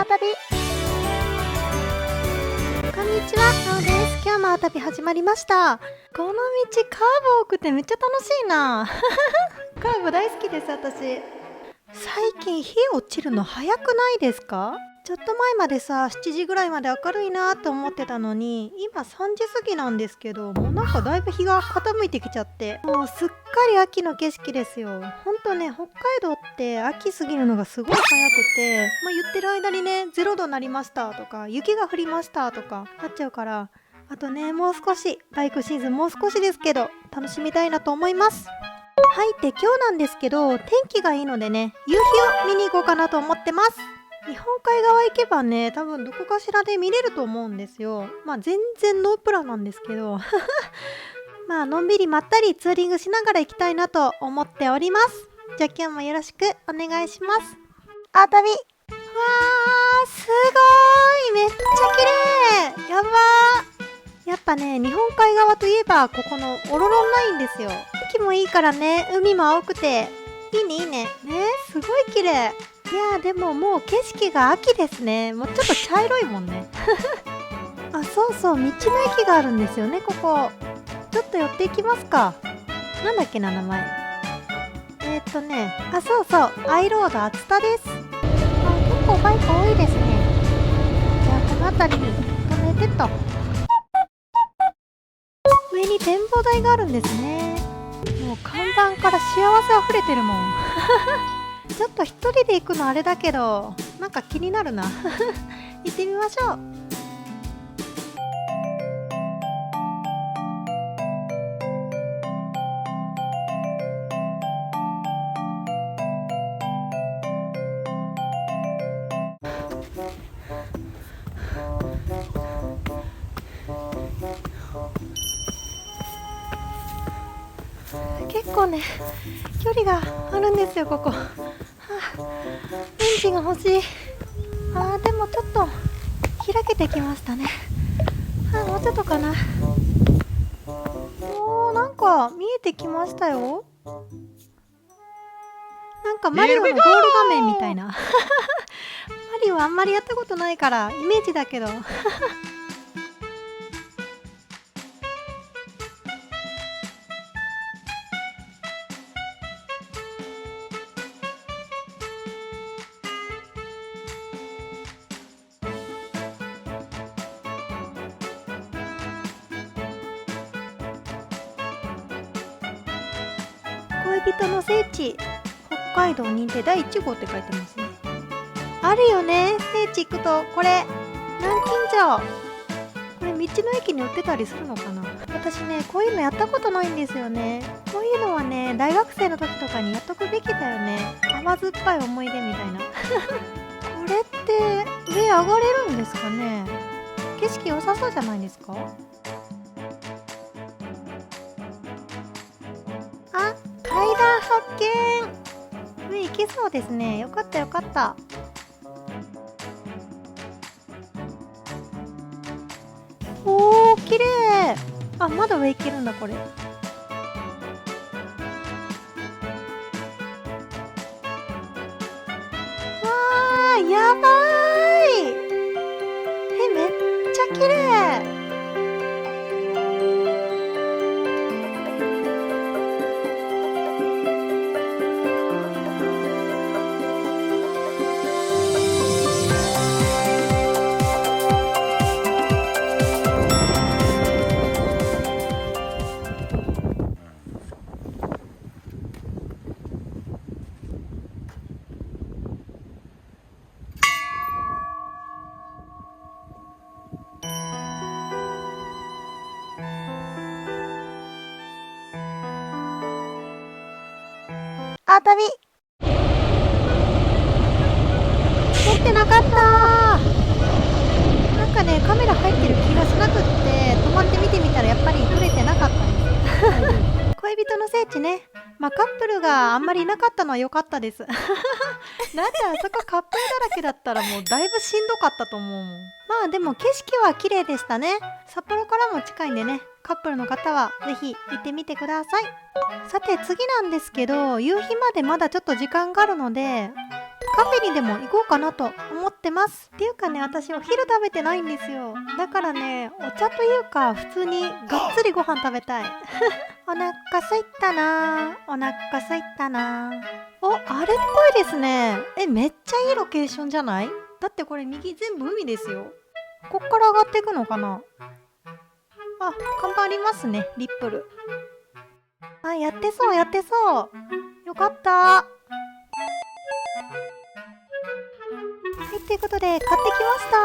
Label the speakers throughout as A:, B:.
A: 旅。こんにちは、なおです。今日の旅始まりました。この道カーブ多くてめっちゃ楽しいな。カーブ大好きです、私。最近日落ちるの早くないですか？ちょっと前までさ、7時ぐらいまで明るいなって思ってたのに、今3時過ぎなんですけど、もうなんかだいぶ日が傾いてきちゃって、もうすっかり秋の景色ですよ。ほんとね、北海道って秋過ぎるのがすごい早くて、言ってる間にね、0度になりましたとか、雪が降りましたとかなっちゃうから、あとね、もう少し、バイクシーズンもう少しですけど、楽しみたいなと思います。はい、で今日なんですけど、天気がいいのでね、夕日を見に行こうかなと思ってます。日本海側行けばね、多分どこかしらで見れると思うんですよ。全然ノープランなんですけどのんびりまったりツーリングしながら行きたいなと思っております。じゃあ今日もよろしくお願いします。あたび。わー、すごーい、めっちゃ綺麗。やばー。やっぱね、日本海側といえばここのオロロンラインですよ。天気もいいからね、海も青くていいねいいね。ね、すごい綺麗。いやー、でももう景色が秋ですね。もうちょっと茶色いもんね。あ、そうそう、道の駅があるんですよね、ここ。ちょっと寄っていきますか。なんだっけな、名前。あ、そうそう、アイロード厚田です。あ、結構バイク多いですね。じゃあこの辺りに止めてと。上に展望台があるんですね。もう看板から幸せあふれてるもん。ちょっと一人で行くのあれだけど、なんか気になるな。行ってみましょう。結構ね、距離があるんですよ、ここ。ベンチが欲しい。でもちょっと開けてきましたね。もうちょっとかな。なんか見えてきましたよ。なんかマリオのゴール画面みたいな。マリオあんまりやったことないからイメージだけど。恋人の聖地、北海道認定第1号って書いてますね。あるよね、聖地行くとこれ南京錠。これ道の駅に売ってたりするのかな。私ね、こういうのやったことないんですよね。こういうのはね、大学生の時とかにやっとくべきだよね。甘酸っぱい思い出みたいな。これって上上がれるんですかね。景色良さそうじゃないですか。あ、階段発見。上行けそうですね。よかったよかった。おー、綺麗。あ、まだ上行けるんだこれ。わー、やばーい。めっちゃ綺麗。あたび。撮ってなかったー。なんかね、カメラ入ってる気がしなくって、止まって見てみたらやっぱり撮れてなかったです。恋人の聖地ね。カップルがあんまりいなかったのは良かったです。だってあそこカップルだらけだったらもうだいぶしんどかったと思うもん。でも景色は綺麗でしたね。札幌からも近いんでね、カップルの方はぜひ行ってみてください。さて次なんですけど、夕日までまだちょっと時間があるので、カフェにでも行こうかなと思ってってます。っていうかね、私お昼食べてないんですよ。だからね、お茶というか普通にがっつりご飯食べたい。お腹すいたな、お腹すいたな。お、あれっぽいですね。めっちゃいいロケーションじゃない？だってこれ右全部海ですよ。こっから上がっていくのかな。あ、看板ありますね、リップル。あ、やってそうやってそう。よかった。はい、ということで買ってきました。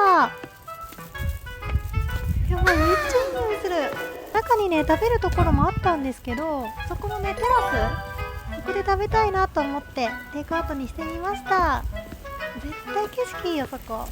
A: やばい、めっちゃいい匂いする。中にね、食べるところもあったんですけど、そこのね、テラス、ここで食べたいなと思ってテイクアウトにしてみました。絶対景色いいよ、そこ。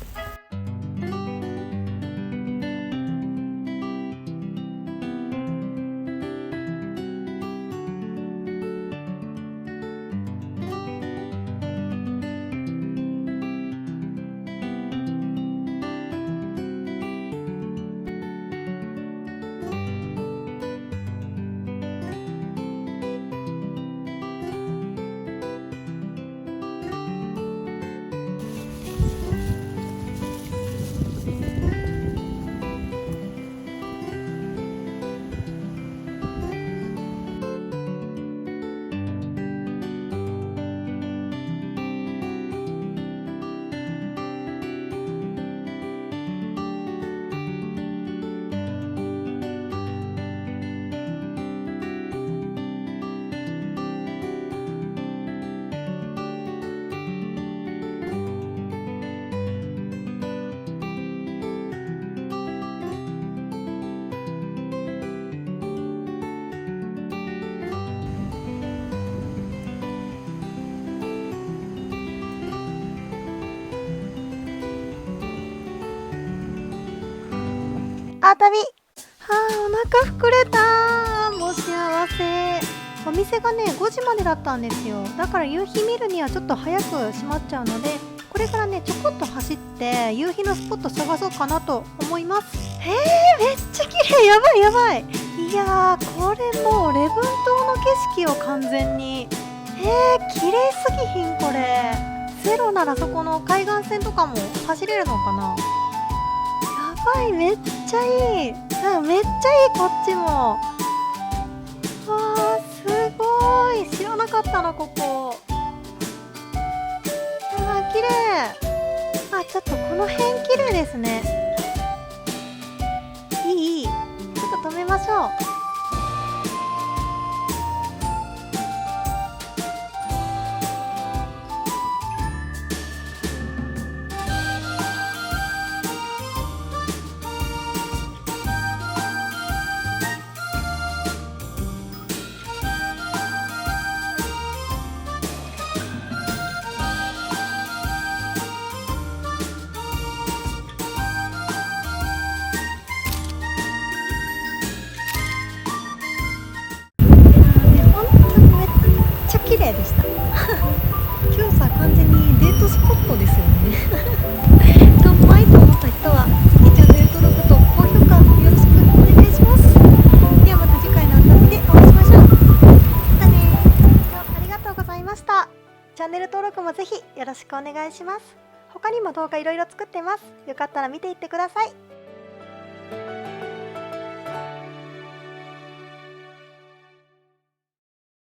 A: あ、旅。はあ、お腹膨れた。もう幸せ。お店がね、5時までだったんですよ。だから夕日見るにはちょっと早く閉まっちゃうので、これからね、ちょこっと走って夕日のスポット探そうかなと思います。めっちゃ綺麗。やばいやばい。いやー、これもう礼文島の景色を完全に。綺麗すぎひんこれ。ゼロならそこの海岸線とかも走れるのかな。やばい、めっちゃいい。めっちゃいい、こっちも。わー、すごい。知らなかったな、ここ。綺麗。ちょっとこの辺綺麗ですね。いい。ちょっと止めましょう。綺麗でした。今日さ、完全にデートスポットですよね。とうまいと思った人はぜひチャンネル登録と高評価よろしくお願いします。ではまた次回の遊びでお会いしましょう。またね。今日ありがとうございました。チャンネル登録もぜひよろしくお願いします。他にも動画いろいろ作ってます。よかったら見ていってください。